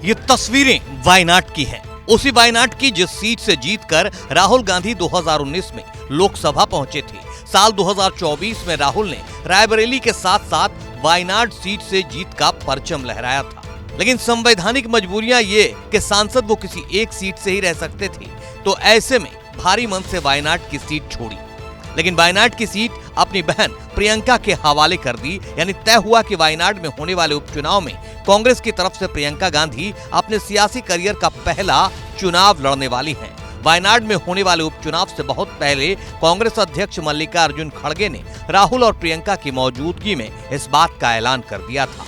ये तस्वीरें वायनाड की हैं। उसी वायनाड की जिस सीट से जीतकर राहुल गांधी 2019 में लोकसभा पहुंचे थे। साल 2024 में राहुल ने रायबरेली के साथ साथ वायनाड सीट से जीत का परचम लहराया था। लेकिन संवैधानिक मजबूरियां ये कि सांसद वो किसी एक सीट से ही रह सकते थे, तो ऐसे में भारी मन से वायनाड की सीट छोड़ी। लेकिन वायनाड की सीट अपनी बहन प्रियंका के हवाले कर दी। यानी तय हुआ कि वायनाड में होने वाले उपचुनाव में कांग्रेस की तरफ से प्रियंका गांधी अपने सियासी करियर का पहला चुनाव लड़ने वाली हैं। वायनाड में होने वाले उपचुनाव से बहुत पहले कांग्रेस अध्यक्ष मल्लिकार्जुन खड़गे ने राहुल और प्रियंका की मौजूदगी में इस बात का ऐलान कर दिया था।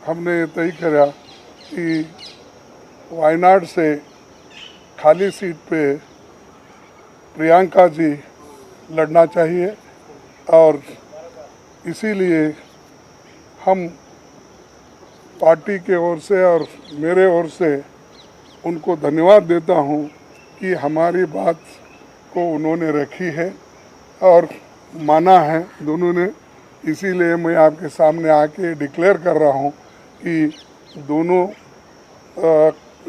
हमने तय किया कि वायनाड से खाली सीट पे प्रियंका जी लड़ना चाहिए और इसीलिए हम पार्टी के ओर से और मेरे ओर से उनको धन्यवाद देता हूं कि हमारी बात को उन्होंने रखी है और माना है दोनों ने। इसीलिए मैं आपके सामने आके डिक्लेयर कर रहा हूं कि दोनों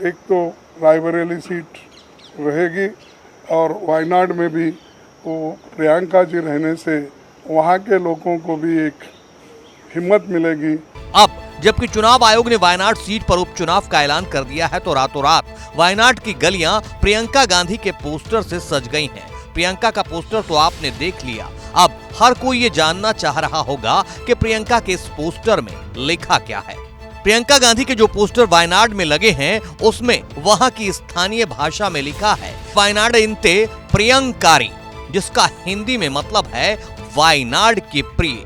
एक तो रायबरेली सीट रहेगी और वायनाड में भी वो प्रियंका जी रहने से वहाँ के लोगों को भी एक हिम्मत मिलेगी। अब जबकि चुनाव आयोग ने वायनाड सीट पर उपचुनाव का ऐलान कर दिया है, तो रातों रात वायनाड की गलियां प्रियंका गांधी के पोस्टर से सज गई हैं। प्रियंका का पोस्टर तो आपने देख लिया। अब हर कोई ये जानना चाह रहा होगा कि प्रियंका के इस पोस्टर में लिखा क्या है। प्रियंका गांधी के जो पोस्टर वायनाड में लगे हैं, उसमें वहां की स्थानीय भाषा में लिखा है वायनाड इंते प्रियंकारी, जिसका हिंदी में मतलब है वायनाड के प्रिय।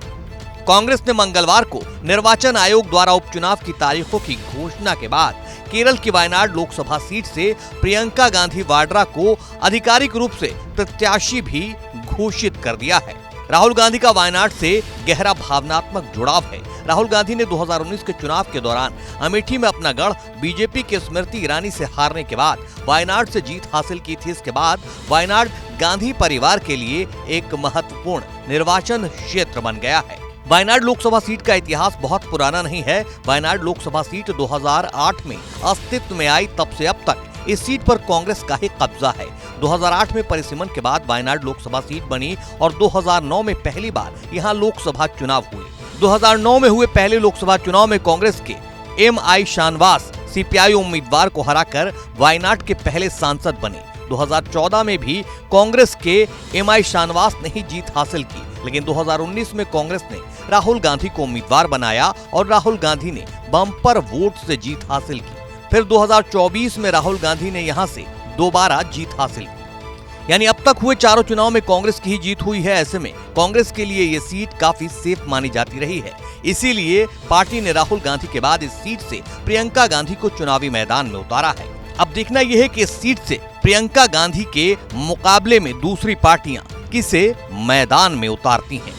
कांग्रेस ने मंगलवार को निर्वाचन आयोग द्वारा उपचुनाव की तारीखों की घोषणा के बाद केरल की वायनाड लोकसभा सीट से प्रियंका गांधी वाड्रा को आधिकारिक रूप से प्रत्याशी भी घोषित कर दिया है। राहुल गांधी का वायनाड से गहरा भावनात्मक जुड़ाव है। राहुल गांधी ने 2019 के चुनाव के दौरान अमेठी में अपना गढ़ बीजेपी के स्मृति ईरानी से हारने के बाद वायनाड से जीत हासिल की थी। इसके बाद वायनाड गांधी परिवार के लिए एक महत्वपूर्ण निर्वाचन क्षेत्र बन गया है। वायनाड लोकसभा सीट का इतिहास बहुत पुराना नहीं है। वायनाड लोकसभा सीट 2008 में अस्तित्व में आई, तब से अब तक इस सीट पर कांग्रेस का ही कब्जा है। 2008 में परिसीमन के बाद वायनाड लोकसभा सीट बनी और 2009 में पहली बार यहां लोकसभा चुनाव हुए। 2009 में हुए पहले लोकसभा चुनाव में कांग्रेस के एम.आई. शानवास सीपीआई उम्मीदवार को हराकर वायनाड के पहले सांसद बने। 2014 में भी कांग्रेस के एम.आई. शानवास ने ही जीत हासिल की, लेकिन 2019 में कांग्रेस ने राहुल गांधी को उम्मीदवार बनाया और राहुल गांधी ने बम्पर वोट से जीत हासिल की। फिर 2024 में राहुल गांधी ने यहां से दोबारा जीत हासिल की। यानी अब तक हुए चारों चुनाव में कांग्रेस की ही जीत हुई है। ऐसे में कांग्रेस के लिए ये सीट काफी सेफ मानी जाती रही है। इसीलिए पार्टी ने राहुल गांधी के बाद इस सीट से प्रियंका गांधी को चुनावी मैदान में उतारा है। अब देखना यह है कि इस सीट से प्रियंका गांधी के मुकाबले में दूसरी पार्टियां किसे मैदान में उतारती हैं।